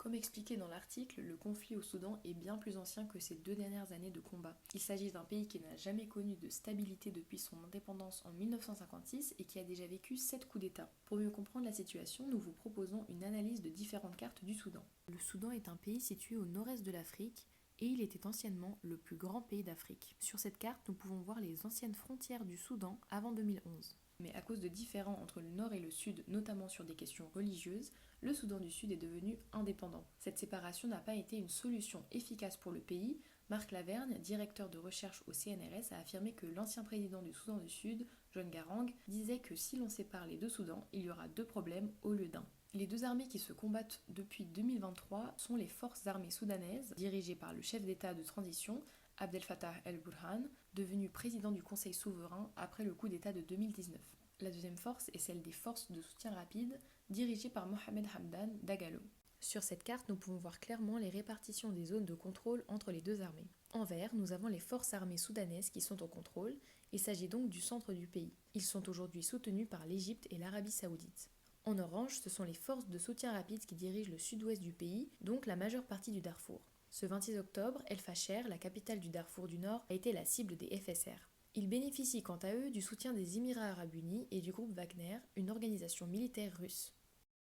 Comme expliqué dans l'article, le conflit au Soudan est bien plus ancien que ces 2 dernières années de combat. Il s'agit d'un pays qui n'a jamais connu de stabilité depuis son indépendance en 1956 et qui a déjà vécu 7 coups d'État. Pour mieux comprendre la situation, nous vous proposons une analyse de différentes cartes du Soudan. Le Soudan est un pays situé au nord-est de l'Afrique et il était anciennement le plus grand pays d'Afrique. Sur cette carte, nous pouvons voir les anciennes frontières du Soudan avant 2011. Mais à cause de différends entre le nord et le sud, notamment sur des questions religieuses, le Soudan du Sud est devenu indépendant. Cette séparation n'a pas été une solution efficace pour le pays. Marc Lavergne, directeur de recherche au CNRS, a affirmé que l'ancien président du Soudan du Sud, John Garang, disait que si l'on sépare les deux Soudans, il y aura 2 problèmes au lieu d'un. Les deux armées qui se combattent depuis 2023 sont les forces armées soudanaises, dirigées par le chef d'État de transition, Abdel Fattah el-Burhan, devenu président du Conseil souverain après le coup d'État de 2019. La deuxième force est celle des forces de soutien rapide, dirigées par Mohamed Hamdan Dagalo. Sur cette carte, nous pouvons voir clairement les répartitions des zones de contrôle entre les deux armées. En vert, nous avons les forces armées soudanaises qui sont au contrôle. Il s'agit donc du centre du pays. Ils sont aujourd'hui soutenus par l'Égypte et l'Arabie saoudite. En orange, ce sont les forces de soutien rapide qui dirigent le sud-ouest du pays, donc la majeure partie du Darfour. Ce 26 octobre, El Fasher, la capitale du Darfour du Nord, a été la cible des FSR. Ils bénéficient quant à eux du soutien des Émirats arabes unis et du groupe Wagner, une organisation militaire russe.